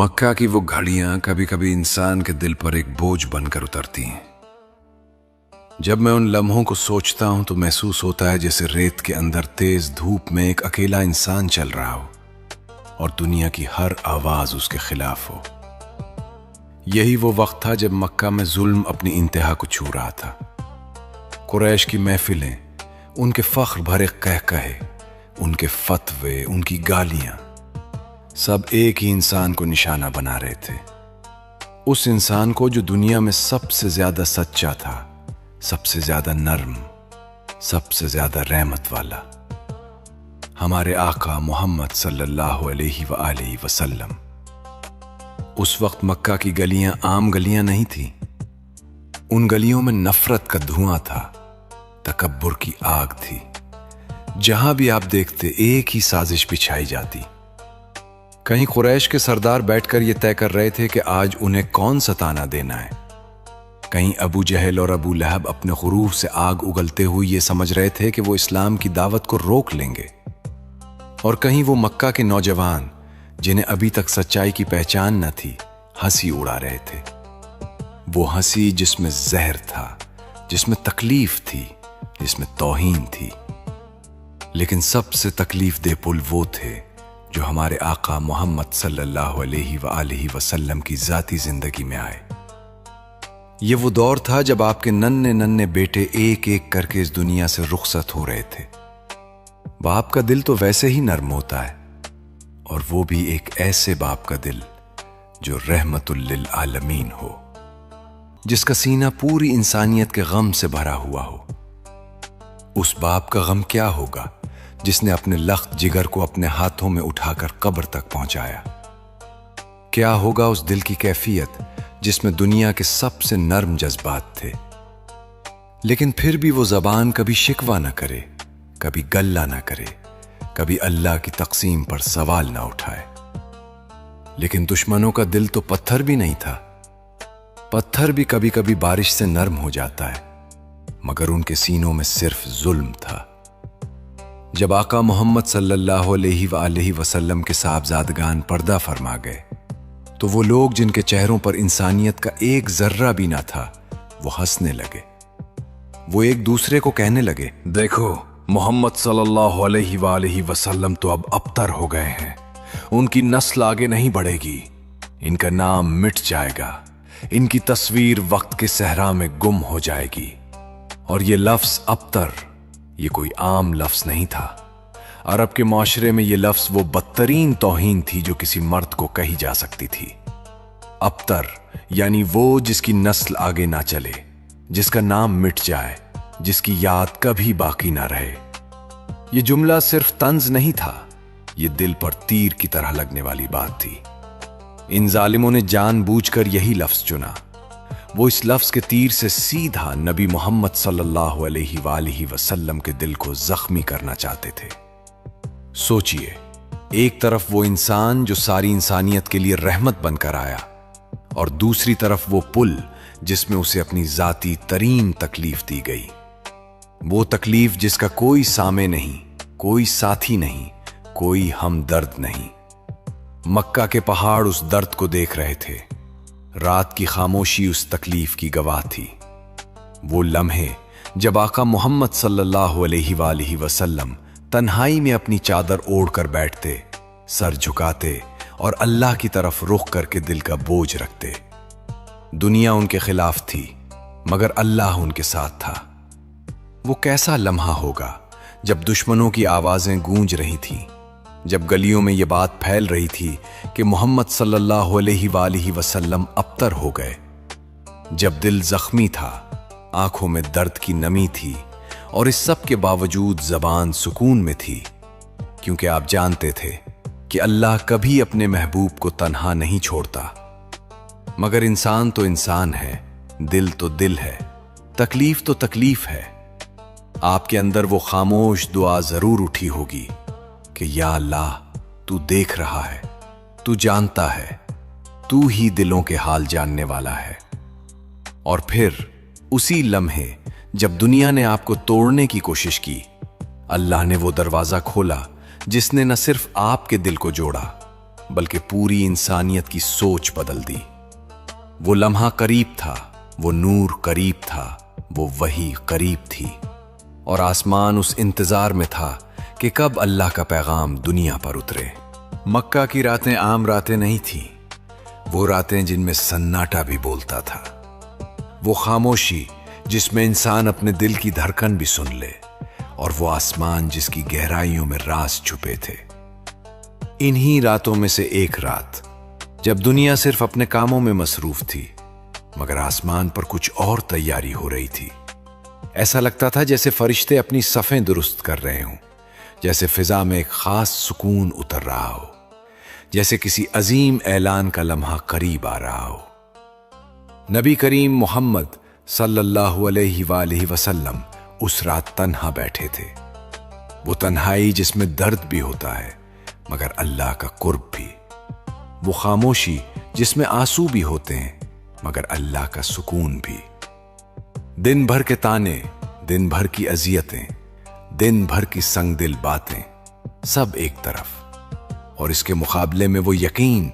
मक्का की वो घड़ियां कभी कभी इंसान के दिल पर एक बोझ बनकर उतरती हैं। जब मैं उन लम्हों को सोचता हूं तो महसूस होता है जैसे रेत के अंदर तेज धूप में एक अकेला इंसान चल रहा हो और दुनिया की हर आवाज उसके खिलाफ हो। यही वो वक्त था जब मक्का में जुल्म अपनी इंतहा को छू रहा था। कुरैश की महफिलें, उनके फख्र भरे कहकहे, उनके फतवे, उनकी गालियां, सब एक ही इंसान को निशाना बना रहे थे। उस इंसान को जो दुनिया में सबसे ज्यादा सच्चा था, सबसे ज्यादा नर्म, सबसे ज्यादा रहमत वाला, हमारे आका मोहम्मद सल्लल्लाहु अलैहि वसल्लम। उस वक्त मक्का की गलियां आम गलियां नहीं थी। उन गलियों में नफरत का धुआं था, तकब्बुर की आग थी। जहां भी आप देखते एक ही साजिश बिछाई जाती। कहीं कुरैश के सरदार बैठकर ये तय कर रहे थे कि आज उन्हें कौन सा ताना देना है। कहीं अबू जहल और अबू लहब अपने गुरूर से आग उगलते हुए ये समझ रहे थे कि वो इस्लाम की दावत को रोक लेंगे। और कहीं वो मक्का के नौजवान जिन्हें अभी तक सच्चाई की पहचान न थी, हंसी उड़ा रहे थे। वो हंसी जिसमें जहर था, जिसमें तकलीफ थी, जिसमें तौहीन थी। लेकिन सबसे तकलीफ दे पुल वो थे जो हमारे आका मोहम्मद सल्लल्लाहु अलैहि वसल्लम की जाती जिंदगी में आए। ये वो दौर था जब आपके नन्हे नन्हे बेटे एक एक करके इस दुनिया से रुखसत हो रहे थे। बाप का दिल तो वैसे ही नर्म होता है, और वो भी एक ऐसे बाप का दिल जो रहमतुल लिल आलमीन हो, जिसका सीना पूरी इंसानियत के गम से भरा हुआ हो। उस बाप का गम क्या होगा जिसने अपने लख्त जिगर को अपने हाथों में उठाकर कब्र तक पहुंचाया। क्या होगा उस दिल की कैफियत जिसमें दुनिया के सबसे नर्म जज्बात थे, लेकिन फिर भी वो जबान कभी शिकवा ना करे, कभी गल्ला ना करे, कभी अल्लाह की तकसीम पर सवाल ना उठाए। लेकिन दुश्मनों का दिल तो पत्थर भी नहीं था। पत्थर भी कभी कभी बारिश से नर्म हो जाता है, मगर उनके सीनों में सिर्फ जुल्म था। जब आका मोहम्मद सल्लल्लाहु अलैहि वसल्लम के साहबजादगान पर्दा फरमा गए, तो वो लोग जिनके चेहरों पर इंसानियत का एक जर्रा भी ना था, वो हंसने लगे। वो एक दूसरे को कहने लगे, देखो मोहम्मद सल्लल्लाहु अलैहि वसल्लम तो अब अबतर हो गए हैं। उनकी नस्ल आगे नहीं बढ़ेगी, इनका नाम मिट जाएगा, इनकी तस्वीर वक्त के सहरा में गुम हो जाएगी। और ये लफ्ज अबतर, ये कोई आम लफ्ज नहीं था। अरब के माशरे में ये लफ्ज वो बदतरीन तौहीन थी जो किसी मर्द को कही जा सकती थी। अबतर यानी वो जिसकी नस्ल आगे ना चले, जिसका नाम मिट जाए, जिसकी याद कभी बाकी ना रहे। ये जुमला सिर्फ तंज नहीं था, ये दिल पर तीर की तरह लगने वाली बात थी। इन जालिमों ने जानबूझकर यही लफ्ज चुना। वो इस लफ्ज के तीर से सीधा नबी मोहम्मद सल्लल्लाहु अलैहि वसल्लम के दिल को जख्मी करना चाहते थे। सोचिए, एक तरफ वो इंसान जो सारी इंसानियत के लिए रहमत बनकर आया, और दूसरी तरफ वो पुल जिसमें उसे अपनी जाती तरीन तकलीफ दी गई। वो तकलीफ जिसका कोई सामे नहीं, कोई साथी नहीं, कोई हमदर्द नहीं। मक्का के पहाड़ उस दर्द को देख रहे थे। रात की खामोशी उस तकलीफ की गवाह थी। वो लम्हे जब आका मोहम्मद सल्लल्लाहु अलैहि वसल्लम तन्हाई में अपनी चादर ओढ़कर बैठते, सर झुकाते और अल्लाह की तरफ रुख करके दिल का बोझ रखते। दुनिया उनके खिलाफ थी, मगर अल्लाह उनके साथ था। वो कैसा लम्हा होगा जब दुश्मनों की आवाजें गूंज रही थीं, जब गलियों में ये बात फैल रही थी कि मोहम्मद सल्लल्लाहु अलैहि वसल्लम अबतर हो गए। जब दिल जख्मी था, आंखों में दर्द की नमी थी, और इस सब के बावजूद जबान सुकून में थी, क्योंकि आप जानते थे कि अल्लाह कभी अपने महबूब को तन्हा नहीं छोड़ता। मगर इंसान तो इंसान है, दिल तो दिल है, तकलीफ तो तकलीफ है। आपके अंदर वो खामोश दुआ जरूर उठी होगी कि या अल्लाह, तू देख रहा है, तू जानता है, तू ही दिलों के हाल जानने वाला है। और फिर उसी लम्हे जब दुनिया ने आपको तोड़ने की कोशिश की, अल्लाह ने वो दरवाजा खोला जिसने न सिर्फ आपके दिल को जोड़ा, بلکہ پوری انسانیت کی سوچ بدل دی۔ وہ لمحہ قریب تھا، وہ نور قریب تھا، وہ وحی قریب تھی، اور آسمان اس انتظار میں تھا کہ کب اللہ کا پیغام دنیا پر اترے۔ مکہ کی راتیں عام راتیں نہیں تھیں، وہ راتیں جن میں سناٹا بھی بولتا تھا، وہ خاموشی جس میں انسان اپنے دل کی دھڑکن بھی سن لے، اور وہ آسمان جس کی گہرائیوں میں راز چھپے تھے۔ انہی راتوں میں سے ایک رات، جب دنیا صرف اپنے کاموں میں مصروف تھی، مگر آسمان پر کچھ اور تیاری ہو رہی تھی۔ ایسا لگتا تھا جیسے فرشتے اپنی صفیں درست کر رہے ہوں، جیسے فضا میں ایک خاص سکون اتر رہا ہو، جیسے کسی عظیم اعلان کا لمحہ قریب آ رہا ہو۔ نبی کریم محمد صلی اللہ علیہ وآلہ وسلم اس رات تنہا بیٹھے تھے۔ وہ تنہائی جس میں درد بھی ہوتا ہے مگر اللہ کا قرب بھی، وہ خاموشی جس میں آنسو بھی ہوتے ہیں مگر اللہ کا سکون بھی۔ دن بھر کے تانے، دن بھر کی اذیتیں، دن بھر کی سنگ دل باتیں، سب ایک طرف، اور اس کے مقابلے میں وہ یقین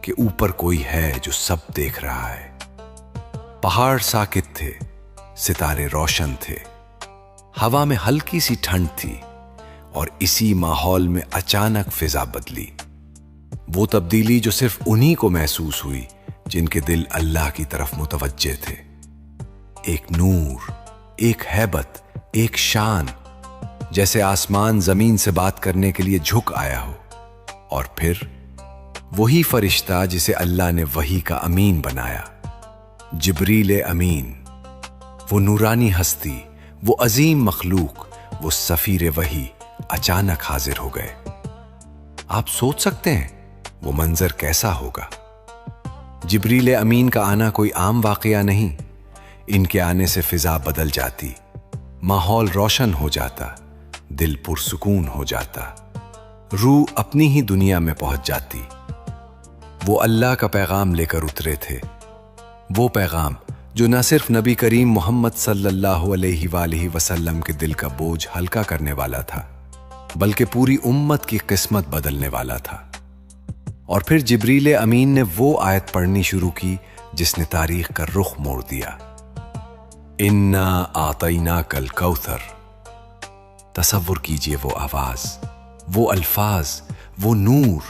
کہ اوپر کوئی ہے جو سب دیکھ رہا ہے۔ پہاڑ ساکت تھے، ستارے روشن تھے، ہوا میں ہلکی سی ٹھنڈ تھی، اور اسی ماحول میں اچانک فضا بدلی۔ وہ تبدیلی جو صرف انہی کو محسوس ہوئی جن کے دل اللہ کی طرف متوجہ تھے۔ ایک نور، ایک ہیبت، ایک شان، جیسے آسمان زمین سے بات کرنے کے لیے جھک آیا ہو، اور پھر وہی فرشتہ جسے اللہ نے وحی کا امین بنایا، جبریل امین، وہ نورانی ہستی، وہ عظیم مخلوق، وہ سفیر وحی اچانک حاضر ہو گئے۔ آپ سوچ سکتے ہیں وہ منظر کیسا ہوگا؟ جبریل امین کا آنا کوئی عام واقعہ نہیں۔ ان کے آنے سے فضا بدل جاتی، ماحول روشن ہو جاتا، دل پرسکون ہو جاتا، روح اپنی ہی دنیا میں پہنچ جاتی۔ وہ اللہ کا پیغام لے کر اترے تھے، وہ پیغام جو نہ صرف نبی کریم محمد صلی اللہ علیہ وآلہ وسلم کے دل کا بوجھ ہلکا کرنے والا تھا، بلکہ پوری امت کی قسمت بدلنے والا تھا۔ اور پھر جبریل امین نے وہ آیت پڑھنی شروع کی جس نے تاریخ کا رخ موڑ دیا۔ انا اعطیناک الکوثر۔ تصور کیجئے وہ آواز، وہ الفاظ، وہ نور۔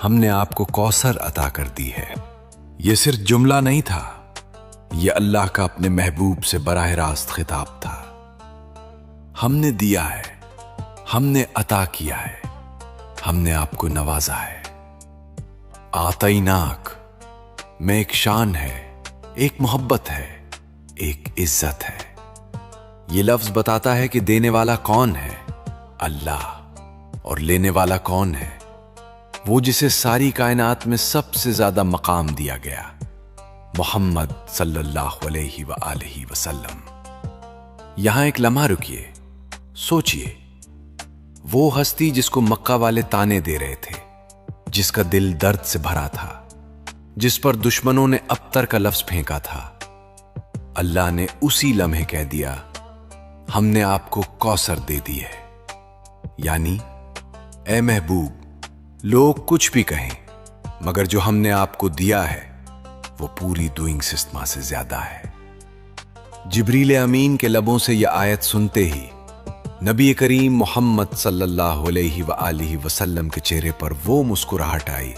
ہم نے آپ کو کوثر عطا کر دی ہے۔ یہ صرف جملہ نہیں تھا، یہ اللہ کا اپنے محبوب سے براہ راست خطاب تھا۔ ہم نے دیا ہے، ہم نے عطا کیا ہے، ہم نے آپ کو نوازا ہے۔ آتیناک میں ایک شان ہے، ایک محبت ہے، ایک عزت ہے۔ یہ لفظ بتاتا ہے کہ دینے والا کون ہے؟ اللہ۔ اور لینے والا کون ہے؟ وہ جسے ساری کائنات میں سب سے زیادہ مقام دیا گیا، محمد صلی اللہ علیہ وآلہ وسلم۔ یہاں ایک لمحہ رکیے، سوچئے، وہ ہستی جس کو مکہ والے تانے دے رہے تھے، جس کا دل درد سے بھرا تھا، جس پر دشمنوں نے ابتر کا لفظ پھینکا تھا، اللہ نے اسی لمحے کہہ دیا، ہم نے آپ کو کوثر دے دی ہے۔ یعنی اے محبوب، لوگ کچھ بھی کہیں مگر جو ہم نے آپ کو دیا ہے وہ پوری دوئنگ سسٹما سے زیادہ ہے۔ جبریل امین کے لبوں سے یہ آیت سنتے ہی نبی کریم محمد صلی اللہ علیہ وآلہ وسلم کے چہرے پر وہ مسکراہٹ آئی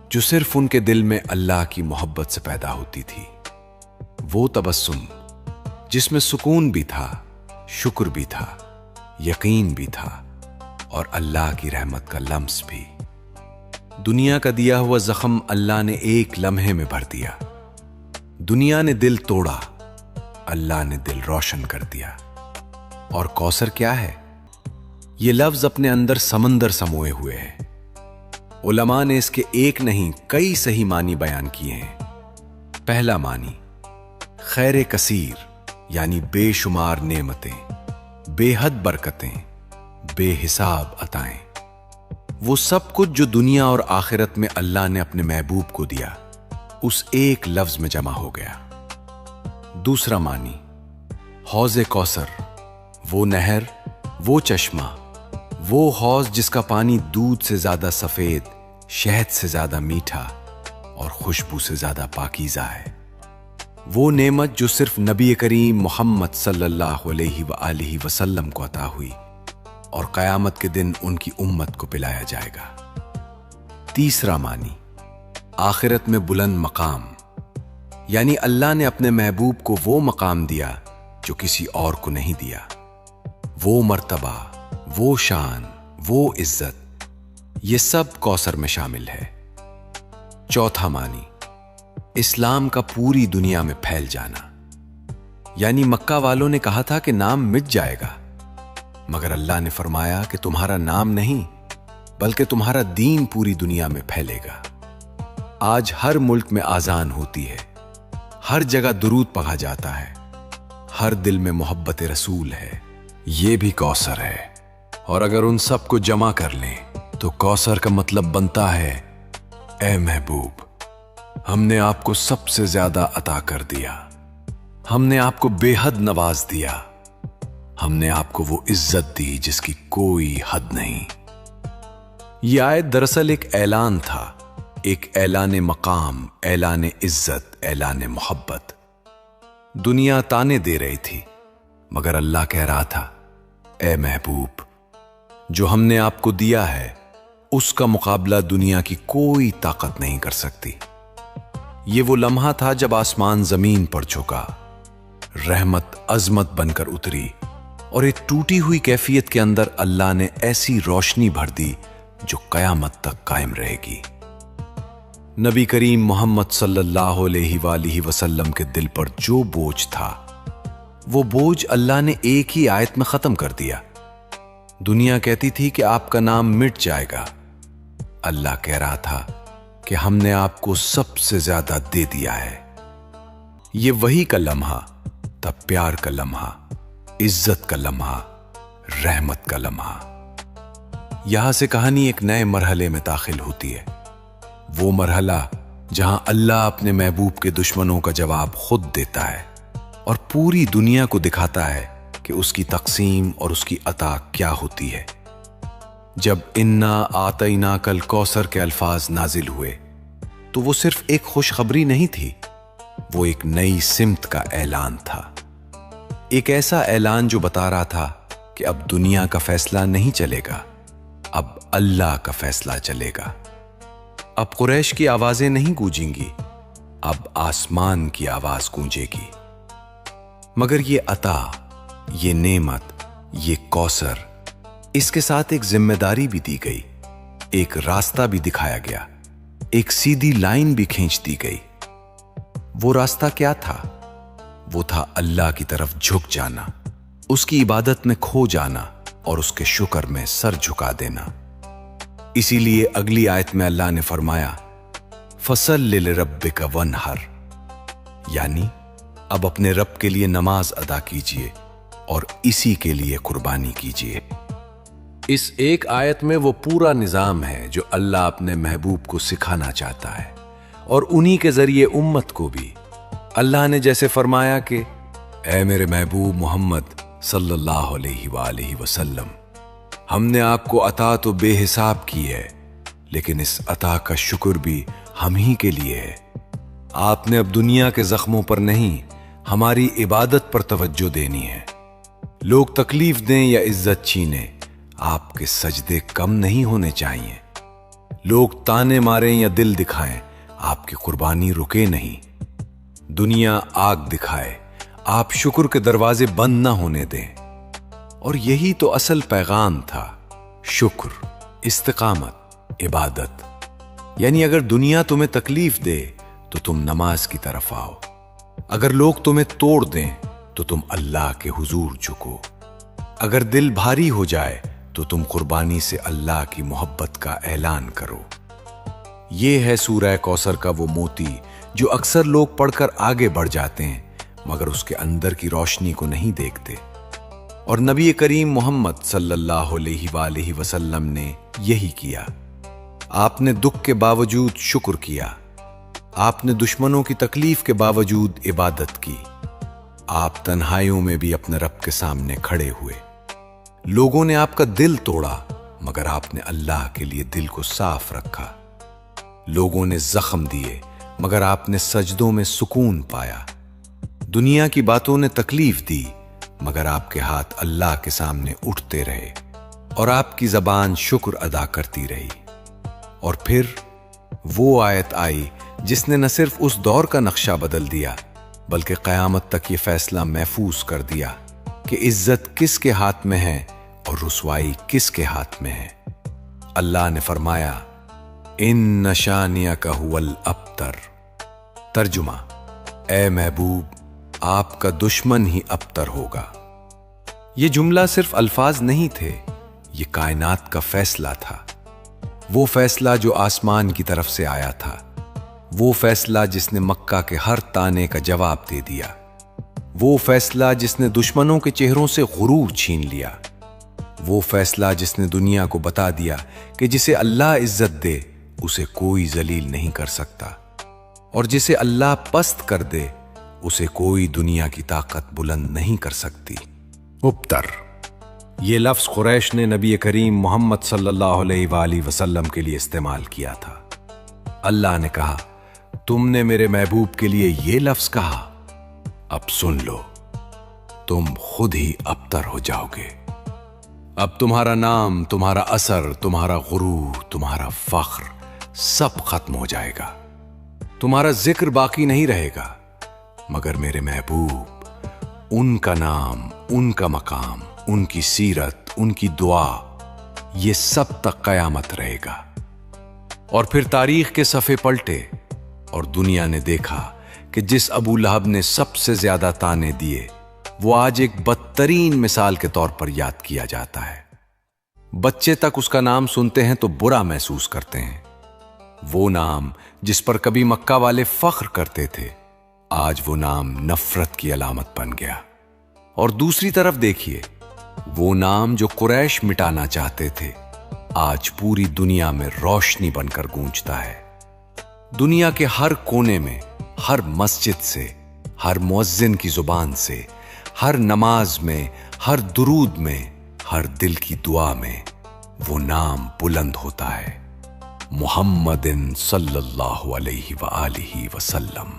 جو صرف ان کے دل میں اللہ کی محبت سے پیدا ہوتی تھی۔ وہ تبسم جس میں سکون بھی تھا، شکر بھی تھا، یقین بھی تھا، اور اللہ کی رحمت کا لمس بھی۔ دنیا کا دیا ہوا زخم اللہ نے ایک لمحے میں بھر دیا۔ دنیا نے دل توڑا، اللہ نے دل روشن کر دیا۔ اور کوثر کیا ہے؟ یہ لفظ اپنے اندر سمندر سموئے ہوئے ہے۔ علماء نے اس کے ایک نہیں کئی صحیح معنی بیان کیے ہیں۔ پہلا معنی، خیر کثیر، یعنی بے شمار نعمتیں، بے حد برکتیں، بے حساب عطائیں، وہ سب کچھ جو دنیا اور آخرت میں اللہ نے اپنے محبوب کو دیا اس ایک لفظ میں جمع ہو گیا۔ دوسرا معنی، حوض کوثر، وہ نہر، وہ چشمہ، وہ حوض جس کا پانی دودھ سے زیادہ سفید، شہد سے زیادہ میٹھا اور خوشبو سے زیادہ پاکیزہ ہے۔ وہ نعمت جو صرف نبی کریم محمد صلی اللہ علیہ وآلہ وسلم کو عطا ہوئی اور قیامت کے دن ان کی امت کو پلایا جائے گا۔ تیسرا معنی، آخرت میں بلند مقام، یعنی اللہ نے اپنے محبوب کو وہ مقام دیا جو کسی اور کو نہیں دیا، وہ مرتبہ، وہ شان، وہ عزت، یہ سب کوثر میں شامل ہے۔ چوتھا معنی، اسلام کا پوری دنیا میں پھیل جانا، یعنی مکہ والوں نے کہا تھا کہ نام مٹ جائے گا، مگر اللہ نے فرمایا کہ تمہارا نام نہیں بلکہ تمہارا دین پوری دنیا میں پھیلے گا۔ آج ہر ملک میں آذان ہوتی ہے، ہر جگہ درود پڑھا جاتا ہے، ہر دل میں محبت رسول ہے، یہ بھی کوثر ہے۔ اور اگر ان سب کو جمع کر لیں تو کوثر کا مطلب بنتا ہے، اے محبوب، ہم نے آپ کو سب سے زیادہ عطا کر دیا، ہم نے آپ کو بے حد نواز دیا، ہم نے آپ کو وہ عزت دی جس کی کوئی حد نہیں۔ یہ آیت دراصل ایک اعلان تھا، ایک اعلان مقام، اعلان عزت، اعلان محبت۔ دنیا تانے دے رہی تھی، مگر اللہ کہہ رہا تھا، اے محبوب، جو ہم نے آپ کو دیا ہے اس کا مقابلہ دنیا کی کوئی طاقت نہیں کر سکتی۔ یہ وہ لمحہ تھا جب آسمان زمین پر جھکا، رحمت عظمت بن کر اتری، اور ایک ٹوٹی ہوئی کیفیت کے اندر اللہ نے ایسی روشنی بھر دی جو قیامت تک قائم رہے گی۔ نبی کریم محمد صلی اللہ علیہ وآلہ وسلم کے دل پر جو بوجھ تھا، وہ بوجھ اللہ نے ایک ہی آیت میں ختم کر دیا۔ دنیا کہتی تھی کہ آپ کا نام مٹ جائے گا، اللہ کہہ رہا تھا کہ ہم نے آپ کو سب سے زیادہ دے دیا ہے۔ یہ وہی کا لمحہ تھا، پیار کا لمحہ، عزت کا لمحہ، رحمت کا لمحہ۔ یہاں سے کہانی ایک نئے مرحلے میں داخل ہوتی ہے، وہ مرحلہ جہاں اللہ اپنے محبوب کے دشمنوں کا جواب خود دیتا ہے اور پوری دنیا کو دکھاتا ہے کہ اس کی تقسیم اور اس کی عطا کیا ہوتی ہے۔ جب انا آتیناک الکوثر کے الفاظ نازل ہوئے تو وہ صرف ایک خوشخبری نہیں تھی، وہ ایک نئی سمت کا اعلان تھا، ایک ایسا اعلان جو بتا رہا تھا کہ اب دنیا کا فیصلہ نہیں چلے گا، اب اللہ کا فیصلہ چلے گا۔ اب قریش کی آوازیں نہیں گونجیں گی، اب آسمان کی آواز گونجے گی۔ مگر یہ عطا، یہ نعمت، یہ کوثر، اس کے ساتھ ایک ذمہ داری بھی دی گئی، ایک راستہ بھی دکھایا گیا، ایک سیدھی لائن بھی کھینچ دی گئی۔ وہ راستہ کیا تھا؟ وہ تھا اللہ کی طرف جھک جانا، اس کی عبادت میں کھو جانا اور اس کے شکر میں سر جھکا دینا۔ اسی لیے اگلی آیت میں اللہ نے فرمایا، فَصَلِّ لِرَبِّكَ وَانْحَرْ، یعنی اب اپنے رب کے لیے نماز ادا کیجئے اور اسی کے لیے قربانی کیجئے۔ اس ایک آیت میں وہ پورا نظام ہے جو اللہ اپنے محبوب کو سکھانا چاہتا ہے، اور انہی کے ذریعے امت کو بھی۔ اللہ نے جیسے فرمایا کہ اے میرے محبوب محمد صلی اللہ علیہ وآلہ وسلم، ہم نے آپ کو عطا تو بے حساب کی ہے، لیکن اس عطا کا شکر بھی ہم ہی کے لیے ہے۔ آپ نے اب دنیا کے زخموں پر نہیں، ہماری عبادت پر توجہ دینی ہے۔ لوگ تکلیف دیں یا عزت چھینیں، آپ کے سجدے کم نہیں ہونے چاہیے۔ لوگ تانے ماریں یا دل دکھائیں، آپ کی قربانی رکے نہیں۔ دنیا آگ دکھائے، آپ شکر کے دروازے بند نہ ہونے دیں۔ اور یہی تو اصل پیغام تھا، شکر، استقامت، عبادت۔ یعنی اگر دنیا تمہیں تکلیف دے تو تم نماز کی طرف آؤ، اگر لوگ تمہیں توڑ دیں تو تم اللہ کے حضور جھکو، اگر دل بھاری ہو جائے تو تم قربانی سے اللہ کی محبت کا اعلان کرو۔ یہ ہے سورہ کوثر کا وہ موتی جو اکثر لوگ پڑھ کر آگے بڑھ جاتے ہیں، مگر اس کے اندر کی روشنی کو نہیں دیکھتے۔ اور نبی کریم محمد صلی اللہ علیہ وآلہ وسلم نے یہی کیا۔ آپ نے دکھ کے باوجود شکر کیا، آپ نے دشمنوں کی تکلیف کے باوجود عبادت کی، آپ تنہائیوں میں بھی اپنے رب کے سامنے کھڑے ہوئے۔ لوگوں نے آپ کا دل توڑا، مگر آپ نے اللہ کے لیے دل کو صاف رکھا۔ لوگوں نے زخم دیے مگر آپ نے سجدوں میں سکون پایا۔ دنیا کی باتوں نے تکلیف دی مگر آپ کے ہاتھ اللہ کے سامنے اٹھتے رہے اور آپ کی زبان شکر ادا کرتی رہی۔ اور پھر وہ آیت آئی جس نے نہ صرف اس دور کا نقشہ بدل دیا بلکہ قیامت تک یہ فیصلہ محفوظ کر دیا کہ عزت کس کے ہاتھ میں ہے اور رسوائی کس کے ہاتھ میں ہے۔ اللہ نے فرمایا ان شانئک ھو الابتر۔ ترجمہ: اے محبوب، آپ کا دشمن ہی ابتر ہوگا۔ یہ جملہ صرف الفاظ نہیں تھے، یہ کائنات کا فیصلہ تھا۔ وہ فیصلہ جو آسمان کی طرف سے آیا تھا، وہ فیصلہ جس نے مکہ کے ہر تانے کا جواب دے دیا، وہ فیصلہ جس نے دشمنوں کے چہروں سے غرور چھین لیا، وہ فیصلہ جس نے دنیا کو بتا دیا کہ جسے اللہ عزت دے اسے کوئی ذلیل نہیں کر سکتا، اور جسے اللہ پست کر دے اسے کوئی دنیا کی طاقت بلند نہیں کر سکتی۔ ابتر، یہ لفظ قریش نے نبی کریم محمد صلی اللہ علیہ وآلہ وسلم کے لیے استعمال کیا تھا۔ اللہ نے کہا تم نے میرے محبوب کے لیے یہ لفظ کہا، اب سن لو، تم خود ہی ابتر ہو جاؤ گے۔ اب تمہارا نام، تمہارا اثر، تمہارا غرور، تمہارا فخر سب ختم ہو جائے گا۔ تمہارا ذکر باقی نہیں رہے گا، مگر میرے محبوب، ان کا نام، ان کا مقام، ان کی سیرت، ان کی دعا، یہ سب تک قیامت رہے گا۔ اور پھر تاریخ کے صفحے پلٹے اور دنیا نے دیکھا کہ جس ابو لہب نے سب سے زیادہ تانے دیے وہ آج ایک بدترین مثال کے طور پر یاد کیا جاتا ہے۔ بچے تک اس کا نام سنتے ہیں تو برا محسوس کرتے ہیں۔ وہ نام جس پر کبھی مکہ والے فخر کرتے تھے، آج وہ نام نفرت کی علامت بن گیا۔ اور دوسری طرف دیکھیے، وہ نام جو قریش مٹانا چاہتے تھے، آج پوری دنیا میں روشنی بن کر گونجتا ہے۔ دنیا کے ہر کونے میں، ہر مسجد سے، ہر مؤذن کی زبان سے، ہر نماز میں، ہر درود میں، ہر دل کی دعا میں وہ نام بلند ہوتا ہے، محمد صلی اللہ علیہ وآلہ وسلم۔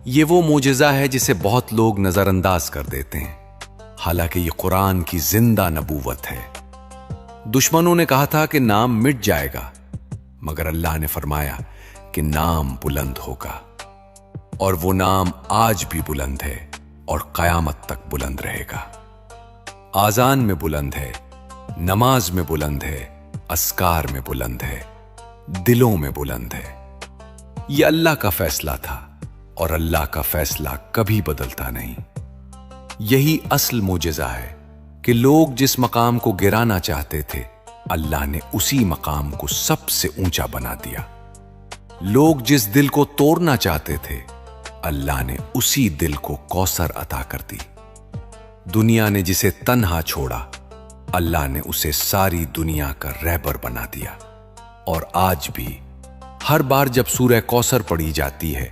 یہ وہ معجزہ ہے جسے بہت لوگ نظر انداز کر دیتے ہیں، حالانکہ یہ قرآن کی زندہ نبوت ہے۔ دشمنوں نے کہا تھا کہ نام مٹ جائے گا، مگر اللہ نے فرمایا کہ نام بلند ہوگا، اور وہ نام آج بھی بلند ہے اور قیامت تک بلند رہے گا۔ آذان میں بلند ہے، نماز میں بلند ہے، اذکار میں بلند ہے، دلوں میں بلند ہے۔ یہ اللہ کا فیصلہ تھا اور اللہ کا فیصلہ کبھی بدلتا نہیں۔ یہی اصل معجزہ ہے کہ لوگ جس مقام کو گرانا چاہتے تھے، اللہ نے اسی مقام کو سب سے اونچا بنا دیا۔ لوگ جس دل کو توڑنا چاہتے تھے، اللہ نے اسی دل کو کوثر عطا کر دی۔ دنیا نے جسے تنہا چھوڑا، اللہ نے اسے ساری دنیا کا رہبر بنا دیا۔ اور آج بھی ہر بار جب سورہ کوثر پڑھی جاتی ہے،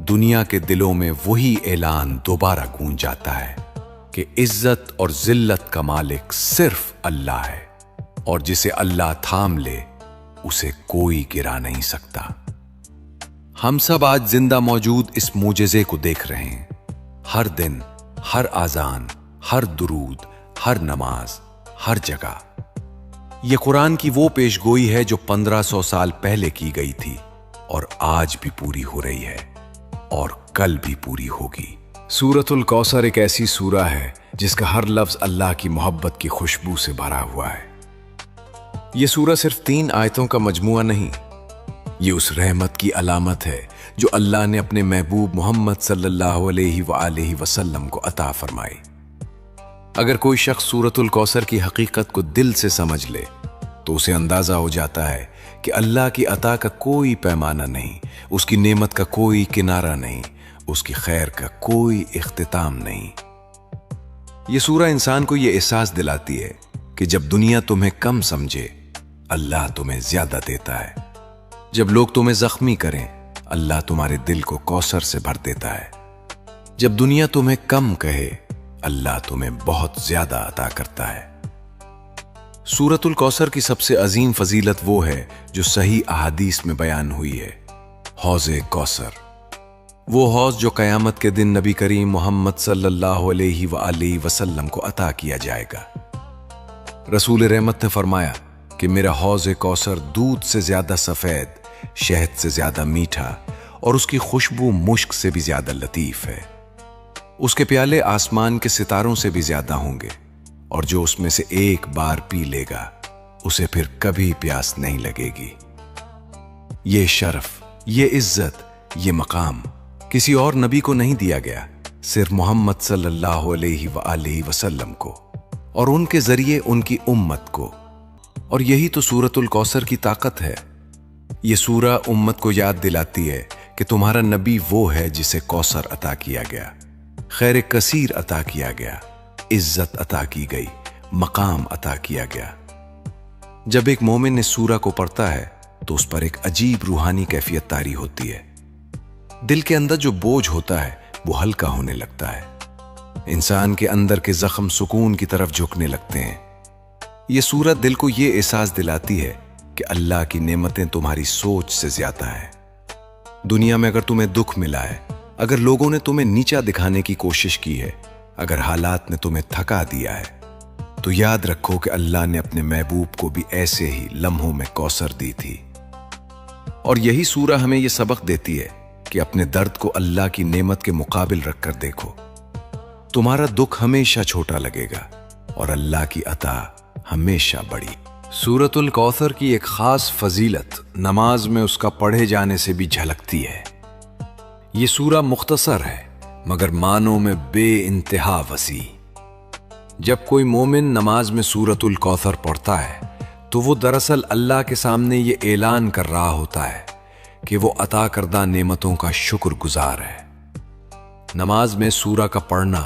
دنیا کے دلوں میں وہی اعلان دوبارہ گونج جاتا ہے کہ عزت اور ذلت کا مالک صرف اللہ ہے، اور جسے اللہ تھام لے اسے کوئی گرا نہیں سکتا۔ ہم سب آج زندہ موجود اس معجزے کو دیکھ رہے ہیں۔ ہر دن، ہر آذان، ہر درود، ہر نماز، ہر جگہ۔ یہ قرآن کی وہ پیش گوئی ہے جو 1500 سال پہلے کی گئی تھی اور آج بھی پوری ہو رہی ہے اور کل بھی پوری ہوگی۔ سورۃ الکوثر ایک ایسی سورہ ہے جس کا ہر لفظ اللہ کی محبت کی خوشبو سے بھرا ہوا ہے۔ یہ سورہ صرف 3 آیتوں کا مجموعہ نہیں، یہ اس رحمت کی علامت ہے جو اللہ نے اپنے محبوب محمد صلی اللہ علیہ وآلہ وسلم کو عطا فرمائی۔ اگر کوئی شخص سورۃ الکوثر کی حقیقت کو دل سے سمجھ لے تو اسے اندازہ ہو جاتا ہے کہ اللہ کی عطا کا کوئی پیمانہ نہیں، اس کی نعمت کا کوئی کنارہ نہیں، اس کی خیر کا کوئی اختتام نہیں۔ یہ سورہ انسان کو یہ احساس دلاتی ہے کہ جب دنیا تمہیں کم سمجھے، اللہ تمہیں زیادہ دیتا ہے۔ جب لوگ تمہیں زخمی کریں، اللہ تمہارے دل کو کوثر سے بھر دیتا ہے۔ جب دنیا تمہیں کم کہے، اللہ تمہیں بہت زیادہ عطا کرتا ہے۔ सूरत उल कौसर की सबसे अजीम फजीलत वो है जो सही अहादीस में बयान हुई है। हौज़े कौसर, वो हौज़ जो क़यामत के दिन नबी करीम मोहम्मद सल्लल्लाहु अलैहि वसल्लम को अता किया जाएगा। रसूल रहमत ने फरमाया कि मेरा हौज़े कौसर दूध से ज्यादा सफेद, शहद से ज्यादा मीठा और उसकी खुशबू मुश्क से भी ज्यादा लतीफ है। उसके प्याले आसमान के सितारों से भी ज्यादा होंगे और जो उसमें से एक बार पी लेगा उसे फिर कभी प्यास नहीं लगेगी। ये शर्फ, ये इज्जत, ये मकाम किसी और नबी को नहीं दिया गया, सिर्फ मोहम्मद सल्लल्लाहु अलैहि वसल्लम को और उनके जरिए उनकी उम्मत को। और यही तो सूरतुल कौसर की ताकत है। ये सूरा उम्मत को याद दिलाती है कि तुम्हारा नबी वो है जिसे कौसर अता किया गया, खैर कसीर अता किया गया, इज्जत अता की गई, मकाम अता किया गया। जब एक मोमिन इस सूरा को पढ़ता है तो उस पर एक अजीब रूहानी कैफियत तारी होती है। दिल के अंदर जो बोझ होता है वो हल्का होने लगता है। इंसान के अंदर के जख्म सुकून की तरफ झुकने लगते हैं। ये सूरत दिल को ये एहसास दिलाती है कि अल्लाह की नेमतें तुम्हारी सोच से ज्यादा है। दुनिया में अगर तुम्हें दुख मिला है, अगर लोगों ने तुम्हें नीचा दिखाने की कोशिश की है, अगर हालात ने तुम्हें थका दिया है, तो याद रखो कि अल्लाह ने अपने महबूब को भी ऐसे ही लम्हों में कौसर दी थी। और यही सूरा हमें यह सबक देती है कि अपने दर्द को अल्लाह की नेमत के मुकाबिल रखकर देखो। तुम्हारा दुख हमेशा छोटा लगेगा और अल्लाह की अता हमेशा बड़ी। सूरतुल कौसर की एक खास फजीलत नमाज में उसका पढ़े जाने से भी झलकती है। ये सूरा मुख्तसर है मगर मानों में बेइंतहा वसी। जब कोई मोमिन नमाज में सूरतुल कौसर पढ़ता है तो वो दरअसल अल्लाह के सामने ये ऐलान कर रहा होता है कि वो अता करदा नेमतों का शुक्रगुजार है। नमाज में सूरा का पढ़ना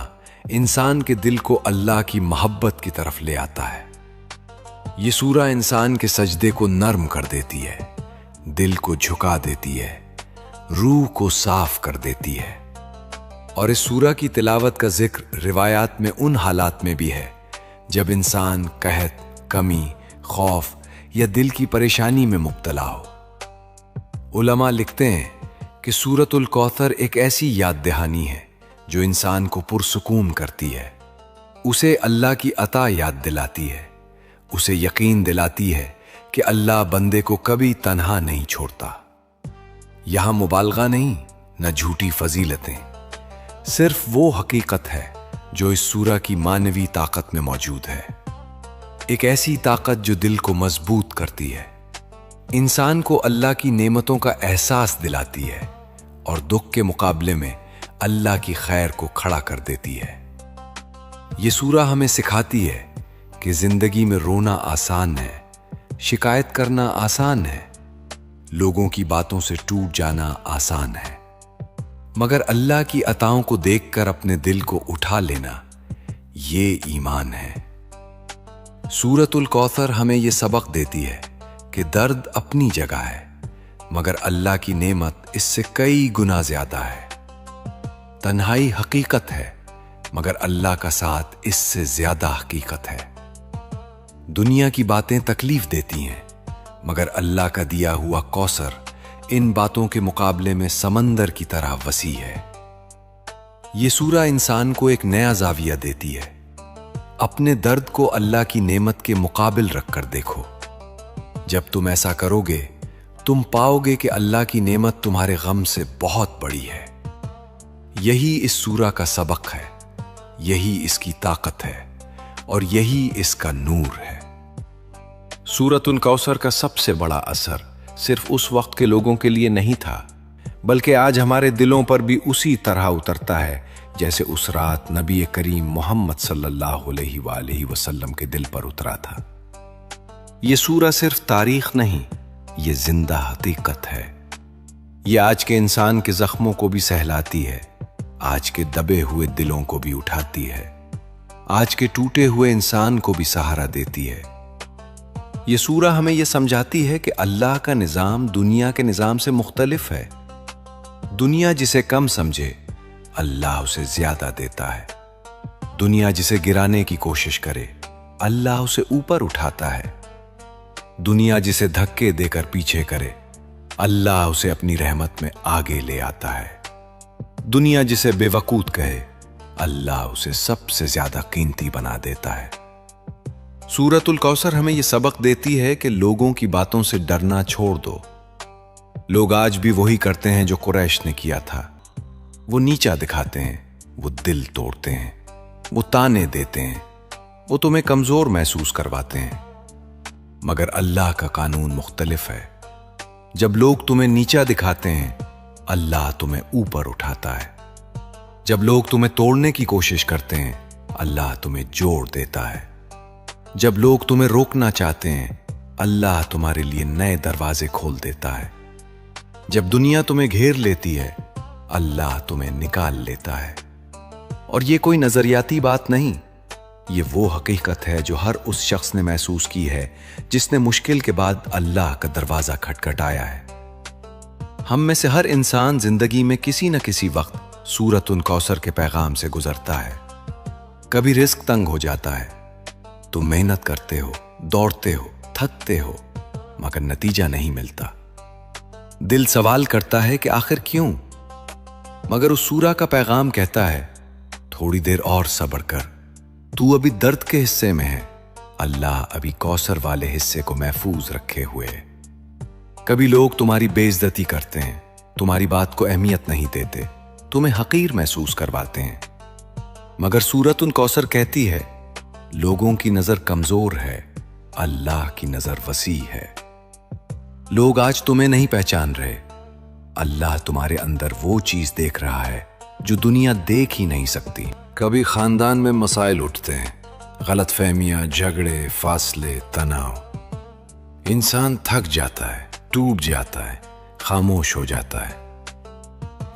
इंसान के दिल को अल्लाह की मोहब्बत की तरफ ले आता है। ये सूरा इंसान के सजदे को नर्म कर देती है, दिल को झुका देती है, रूह को साफ कर देती है। और इस सूरा की तिलावत का जिक्र रिवायात में उन हालात में भी है जब इंसान कहत, कमी, खौफ या दिल की परेशानी में मुब्तला हो। उलमा लिखते हैं कि सूरतुल कौसर एक ऐसी याद दहानी है जो इंसान को पुरसुकून करती है, उसे अल्लाह की अता याद दिलाती है, उसे यकीन दिलाती है कि अल्लाह बंदे को कभी तन्हा नहीं छोड़ता। यहां मुबालगा नहीं, न झूठी फजीलतें, सिर्फ वो हकीकत है जो इस सूरा की मानवी ताकत में मौजूद है। एक ऐसी ताकत जो दिल को मजबूत करती है, इंसान को अल्लाह की नेमतों का एहसास दिलाती है और दुख के मुकाबले में अल्लाह की खैर को खड़ा कर देती है। ये सूरा हमें सिखाती है कि जिंदगी में रोना आसान है, शिकायत करना आसान है, लोगों की बातों से टूट जाना आसान है, मगर अल्लाह की अताओं को देखकर अपने दिल को उठा लेना ये ईमान है। सूरतुल कौसर हमें यह सबक देती है कि दर्द अपनी जगह है मगर अल्लाह की नेमत इससे कई गुना ज्यादा है। तन्हाई हकीकत है मगर अल्लाह का साथ इससे ज्यादा हकीकत है। दुनिया की बातें तकलीफ देती हैं मगर अल्लाह का दिया हुआ कौसर इन बातों के मुकाबले में समंदर की तरह वसी है। ये सूरा इंसान को एक नया जाविया देती है। अपने दर्द को अल्लाह की नेमत के मुकाबिल रखकर देखो। जब तुम ऐसा करोगे तुम पाओगे कि अल्लाह की नेमत तुम्हारे गम से बहुत बड़ी है। यही इस सूरा का सबक है, यही इसकी ताकत है और यही इसका नूर है। सूरतुल कौसर का सबसे बड़ा असर सिर्फ उस वक्त के लोगों के लिए नहीं था, बल्कि आज हमारे दिलों पर भी उसी तरह उतरता है जैसे उस रात नबी करीम मोहम्मद सल्लल्लाहु अलैहि वसल्लम के दिल पर उतरा था। ये सूरा सिर्फ तारीख नहीं, ये जिंदा हकीकत है। ये आज के इंसान के जख्मों को भी सहलाती है, आज के दबे हुए दिलों को भी उठाती है, आज के टूटे हुए इंसान को भी सहारा देती है। ये सूरा हमें यह समझाती है कि अल्लाह का निज़ाम दुनिया के निज़ाम से मुख्तलिफ है। दुनिया जिसे कम समझे अल्लाह उसे ज्यादा देता है। दुनिया जिसे गिराने की कोशिश करे अल्लाह उसे ऊपर उठाता है। दुनिया जिसे धक्के देकर पीछे करे, अल्लाह उसे अपनी रहमत में आगे ले आता है। दुनिया जिसे बेवकूफ कहे, अल्लाह उसे सबसे ज्यादा कीमती बना देता है। सूरतुल कौसर हमें यह सबक देती है कि लोगों की बातों से डरना छोड़ दो। लोग आज भी वही करते हैं जो कुरैश ने किया था। वो नीचा दिखाते हैं, वो दिल तोड़ते हैं, वो ताने देते हैं, वो तुम्हें कमजोर महसूस करवाते हैं। मगर अल्लाह का कानून मुख्तलिफ है। जब लोग तुम्हें नीचा दिखाते हैं, अल्लाह तुम्हें ऊपर उठाता है। जब लोग तुम्हें तोड़ने की कोशिश करते हैं, अल्लाह तुम्हें जोड़ देता है। जब लोग तुम्हें रोकना चाहते हैं, अल्लाह तुम्हारे लिए नए दरवाजे खोल देता है। जब दुनिया तुम्हें घेर लेती है, अल्लाह तुम्हें निकाल लेता है। और ये कोई नजरियाती बात नहीं, ये वो हकीकत है जो हर उस शख्स ने महसूस की है जिसने मुश्किल के बाद अल्लाह का दरवाजा खटखटाया है। हम में से हर इंसान जिंदगी में किसी न किसी वक्त सूरतुल कौसर के पैगाम से गुजरता है। कभी रिस्क तंग हो जाता है, तुम मेहनत करते हो, दौड़ते हो, थकते हो, मगर नतीजा नहीं मिलता। दिल सवाल करता है कि आखिर क्यों? मगर उस सूरा का पैगाम कहता है, थोड़ी देर और सब्र कर, तू अभी दर्द के हिस्से में है, अल्लाह अभी कौसर वाले हिस्से को महफूज रखे हुए है। कभी लोग तुम्हारी बेइज्जती करते हैं, तुम्हारी बात को अहमियत नहीं देते, तुम्हें हकीर महसूस करवाते हैं। मगर सूरतुल कौसर कहती है, लोगों की नजर कमजोर है, अल्लाह की नजर वसी है। लोग आज तुम्हें नहीं पहचान रहे, अल्लाह तुम्हारे अंदर वो चीज देख रहा है जो दुनिया देख ही नहीं सकती। कभी खानदान में मसाइल उठते हैं, गलतफहमियां, झगड़े, फासले, तनाव। इंसान थक जाता है, टूट जाता है, खामोश हो जाता है।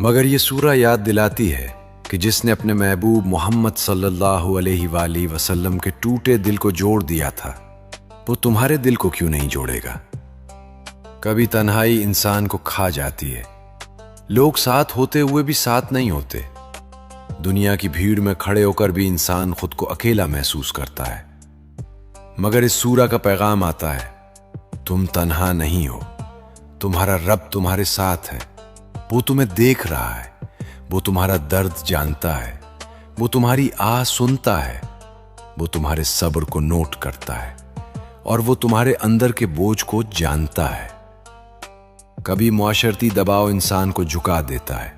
मगर ये सूरा याद दिलाती है कि जिसने अपने महबूब मोहम्मद सल्लल्लाहु अलैहि वसल्लम के टूटे दिल को जोड़ दिया था, वो तुम्हारे दिल को क्यों नहीं जोड़ेगा। कभी तन्हाई इंसान को खा जाती है, लोग साथ होते हुए भी साथ नहीं होते। दुनिया की भीड़ में खड़े होकर भी इंसान खुद को अकेला महसूस करता है। मगर इस सूरा का पैगाम आता है, तुम तन्हा नहीं हो, तुम्हारा रब तुम्हारे साथ है। वो तुम्हें देख रहा है, वो तुम्हारा दर्द जानता है, वो तुम्हारी आह सुनता है, वो तुम्हारे सब्र को नोट करता है और वो तुम्हारे अंदर के बोझ को जानता है। कभी मुआशरती दबाव इंसान को झुका देता है।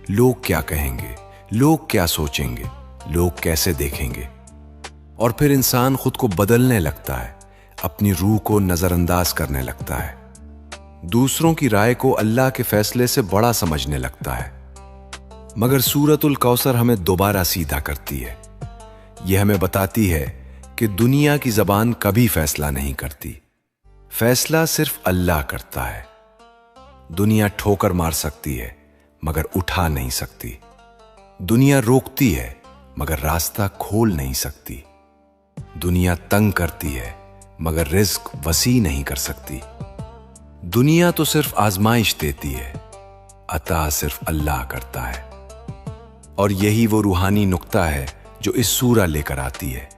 लोग क्या कहेंगे, लोग क्या सोचेंगे, लोग कैसे देखेंगे। और फिर इंसान खुद को बदलने लगता है, अपनी रूह को नजरअंदाज करने लगता है, दूसरों की राय को अल्लाह के फैसले से बड़ा समझने लगता है। मगर सूरतुल कौसर हमें दोबारा सीधा करती है। यह हमें बताती है कि दुनिया की जबान कभी फैसला नहीं करती, फैसला सिर्फ अल्लाह करता है। दुनिया ठोकर मार सकती है मगर उठा नहीं सकती। दुनिया रोकती है मगर रास्ता खोल नहीं सकती। दुनिया तंग करती है मगर रिस्क वसी नहीं कर सकती। दुनिया तो सिर्फ आजमाइश देती है, अता सिर्फ अल्लाह करता है। और यही वो रूहानी नुक्ता है जो इस सूरा लेकर आती है।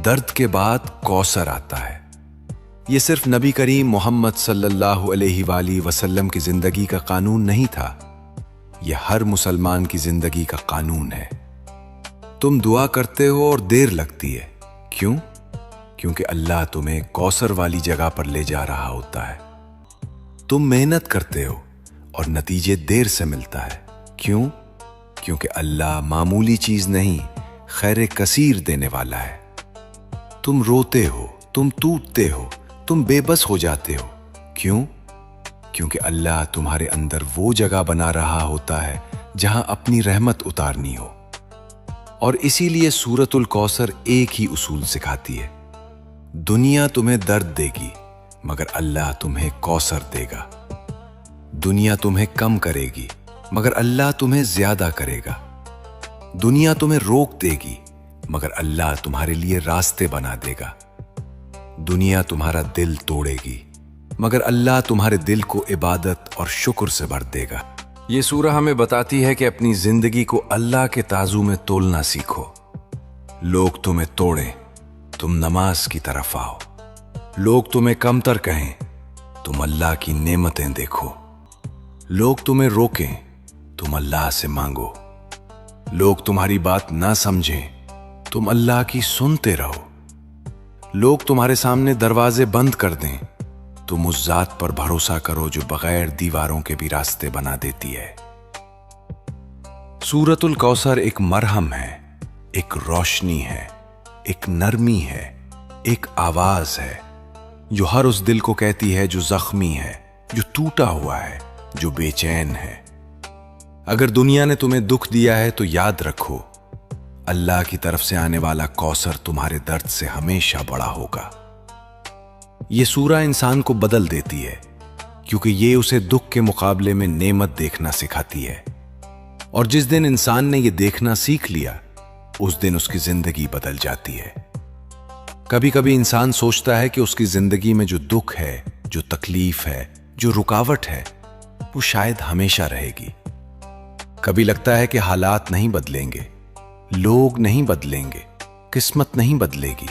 दर्द के बाद कौसर आता है। ये सिर्फ नबी करीम मोहम्मद सल्लल्लाहु अलैहि वसल्लम की जिंदगी का कानून नहीं था, यह हर मुसलमान की जिंदगी का कानून है। तुम दुआ करते हो और देर लगती है, क्यों? क्योंकि अल्लाह तुम्हें कौसर वाली जगह पर ले जा रहा होता है। तुम मेहनत करते हो और नतीजे देर से मिलता है, क्यों? क्योंकि अल्लाह मामूली चीज नहीं, खैर कसीर देने वाला है। तुम रोते हो, तुम टूटते हो, तुम बेबस हो जाते हो, क्यों? क्योंकि अल्लाह तुम्हारे अंदर वो जगह बना रहा होता है जहां अपनी रहमत उतारनी हो। और इसीलिए सूरतुल कौसर एक ही उसूल सिखाती है, दुनिया तुम्हें दर्द देगी मगर अल्लाह तुम्हें कौसर देगा। दुनिया तुम्हें कम करेगी मगर अल्लाह तुम्हें ज्यादा करेगा। दुनिया तुम्हें रोक देगी मगर अल्लाह तुम्हारे लिए रास्ते बना देगा। दुनिया तुम्हारा दिल तोड़ेगी मगर अल्लाह तुम्हारे दिल को इबादत और शुक्र से भर देगा। ये सूरह हमें बताती है कि अपनी जिंदगी को अल्लाह के ताजू में तोलना सीखो। लोग तुम्हें तोड़ें, तुम नमाज की तरफ आओ। लोग तुम्हें कमतर कहें, तुम अल्लाह की नेमतें देखो। लोग तुम्हें रोकें, तुम अल्लाह से मांगो। लोग तुम्हारी बात ना समझें, तुम अल्लाह की सुनते रहो। लोग तुम्हारे सामने दरवाजे बंद कर दें, तुम उस जात पर भरोसा करो जो बगैर दीवारों के भी रास्ते बना देती है। सूरतुल कौसर एक मरहम है, एक रोशनी है, एक नरमी है, एक आवाज है जो हर उस दिल को कहती है जो जख्मी है, जो टूटा हुआ है, जो बेचैन है। अगर दुनिया ने तुम्हें दुख दिया है तो याद रखो, अल्लाह की तरफ से आने वाला कौसर तुम्हारे दर्द से हमेशा बड़ा होगा। ये सूरा इंसान को बदल देती है क्योंकि ये उसे दुख के मुकाबले में नेमत देखना सिखाती है। और जिस दिन इंसान ने ये देखना सीख लिया, उस दिन उसकी जिंदगी बदल जाती है। कभी कभी इंसान सोचता है कि उसकी जिंदगी में जो दुख है, जो तकलीफ है, जो रुकावट है, वो शायद हमेशा रहेगी। कभी लगता है कि हालात नहीं बदलेंगे, लोग नहीं बदलेंगे, किस्मत नहीं बदलेगी।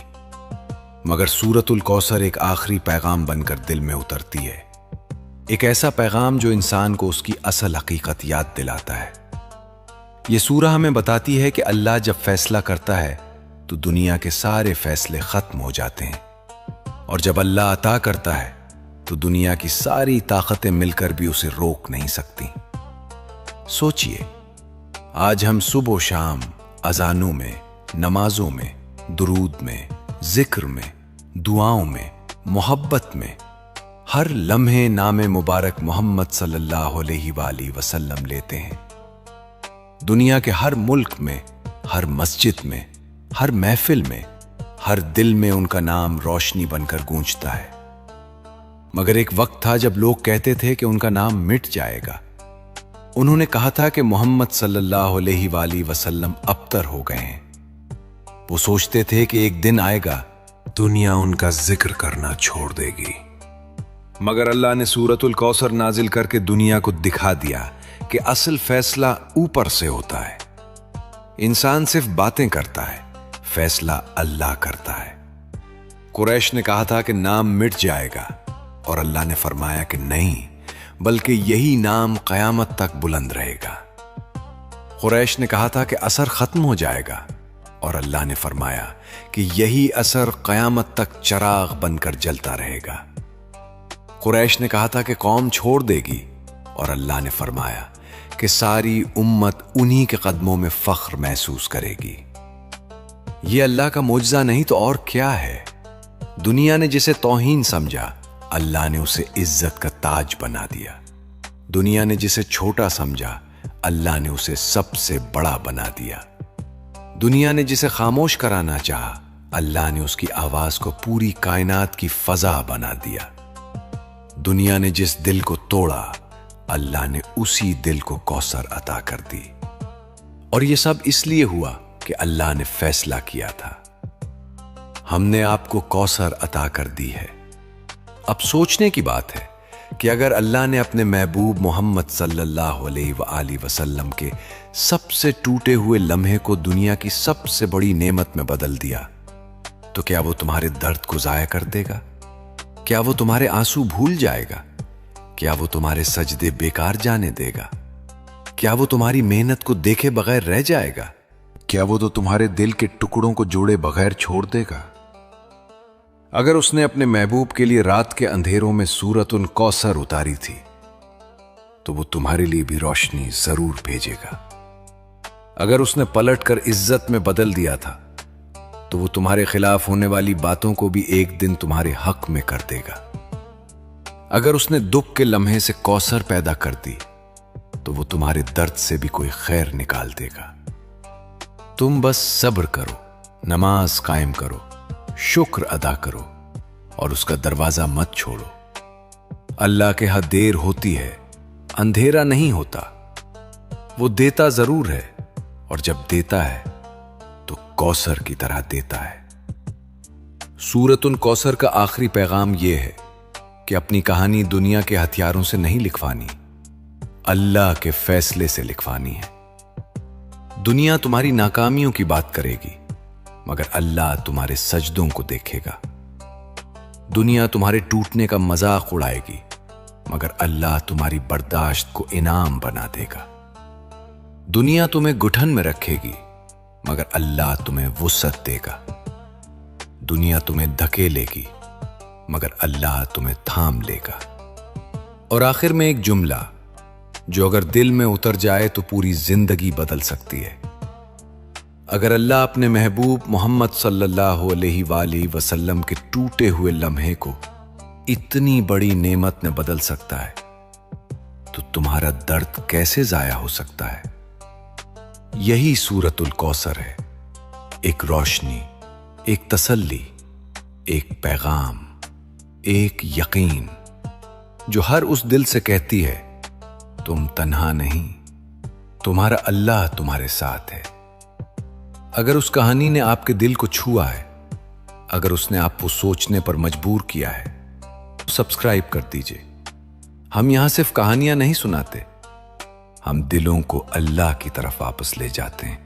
मगर सूरतुल कौसर एक आखिरी पैगाम बनकर दिल में उतरती है, एक ऐसा पैगाम जो इंसान को उसकी असल हकीकत याद दिलाता है। ये सूरह हमें बताती है कि अल्लाह जब फैसला करता है तो दुनिया के सारे फैसले खत्म हो जाते हैं, और जब अल्लाह अता करता है तो दुनिया की सारी ताकतें मिलकर भी उसे रोक नहीं सकती। सोचिए, आज हम सुबह शाम अजानों में, नमाजों में, दुरूद में, जिक्र में, दुआओं में, मोहब्बत में, हर लम्हे नामे मुबारक मोहम्मद सल्लल्लाहु अलैहि वसल्लम लेते हैं। दुनिया के हर मुल्क में, हर मस्जिद में, हर महफिल में, हर दिल में उनका नाम रोशनी बनकर गूंजता है। मगर एक वक्त था जब लोग कहते थे कि उनका नाम मिट जाएगा। उन्होंने कहा था कि मोहम्मद सल्लल्लाहु अलैहि वसल्लम अबतर हो गए हैं। वो सोचते थे कि एक दिन आएगा दुनिया उनका जिक्र करना छोड़ देगी। मगर अल्लाह ने सूरतुल कौसर नाजिल करके दुनिया को दिखा दिया कि असल फैसला ऊपर से होता है। इंसान सिर्फ बातें करता है, फैसला अल्लाह करता है। कुरैश ने कहा था कि नाम मिट जाएगा, और अल्लाह ने फरमाया कि नहीं, बल्कि यही नाम कयामत तक बुलंद रहेगा। कुरैश ने कहा था कि असर खत्म हो जाएगा, और अल्लाह ने फरमाया कि यही असर कयामत तक चराग बनकर जलता रहेगा। कुरैश ने कहा था कि कौम छोड़ देगी, और अल्लाह ने फरमाया कि सारी उम्मत उन्हीं के कदमों में फख्र महसूस करेगी। ये अल्लाह का मोजज़ा नहीं तो और क्या है। दुनिया ने जिसे तौहीन समझा, अल्लाह ने उसे इज्जत का ताज बना दिया। दुनिया ने जिसे छोटा समझा, अल्लाह ने उसे सबसे बड़ा बना दिया। दुनिया ने जिसे खामोश कराना चाहा, अल्लाह ने उसकी आवाज को पूरी कायनात की फजा बना दिया। दुनिया ने जिस दिल को तोड़ा, अल्लाह ने उसी दिल को कौसर अता कर दी। और ये सब इसलिए हुआ कि अल्लाह ने फैसला किया था। हमने आपको कौसर अता कर दी है। अब सोचने की बात है कि अगर अल्लाह ने अपने महबूब मोहम्मद सल्लल्लाहु अलैहि वसल्लम के सबसे टूटे हुए लम्हे को दुनिया की सबसे बड़ी नेमत में बदल दिया, तो क्या वो तुम्हारे दर्द को जाया कर देगा? क्या वो तुम्हारे आंसू भूल जाएगा? क्या वो तुम्हारे सजदे बेकार जाने देगा? क्या वो तुम्हारी मेहनत को देखे बगैर रह जाएगा? क्या वो तो तुम्हारे दिल के टुकड़ों को जोड़े बगैर छोड़ देगा? अगर उसने अपने महबूब के लिए रात के अंधेरों में सूरतुल कौसर उतारी थी, तो वो तुम्हारे लिए भी रोशनी जरूर भेजेगा। अगर उसने पलटकर इज्जत में बदल दिया था, तो वो तुम्हारे खिलाफ होने वाली बातों को भी एक दिन तुम्हारे हक में कर देगा। अगर उसने दुख के लम्हे से कौसर पैदा कर दी, तो वो तुम्हारे दर्द से भी कोई खैर निकाल देगा। तुम बस सब्र करो, नमाज कायम करो, शुक्र अदा करो, और उसका दरवाजा मत छोड़ो। अल्लाह के यहाँ देर होती है, अंधेरा नहीं होता। वो देता जरूर है, और जब देता है तो कौसर की तरह देता है। सूरतुल कौसर का आखिरी पैगाम यह है कि अपनी कहानी दुनिया के हथियारों से नहीं लिखवानी, अल्लाह के फैसले से लिखवानी है। दुनिया तुम्हारी नाकामियों की बात करेगी, मगर अल्लाह तुम्हारे सजदों को देखेगा। दुनिया तुम्हारे टूटने का मजाक उड़ाएगी, मगर अल्लाह तुम्हारी बर्दाश्त को इनाम बना देगा। दुनिया तुम्हें घुटन में रखेगी, मगर अल्लाह तुम्हें वुसअत देगा। दुनिया तुम्हें धकेलेगी, मगर अल्लाह तुम्हें थाम लेगा। और आखिर में एक जुमला जो अगर दिल में उतर जाए तो पूरी जिंदगी बदल सकती है। अगर अल्लाह अपने महबूब मोहम्मद सल्लल्लाहु अलैहि वसल्लम के टूटे हुए लम्हे को इतनी बड़ी नेमत में बदल सकता है, तो तुम्हारा दर्द कैसे जाया हो सकता है? यही सूरतुल कौसर है, एक रोशनी, एक तसल्ली, एक पैगाम, एक यकीन, जो हर उस दिल से कहती है तुम तन्हा नहीं, तुम्हारा अल्लाह तुम्हारे साथ है। अगर उस कहानी ने आपके दिल को छुआ है, अगर उसने आपको सोचने पर मजबूर किया है, तो सब्सक्राइब कर दीजिए। हम यहां सिर्फ कहानियां नहीं सुनाते, हम दिलों को अल्लाह की तरफ वापस ले जाते हैं।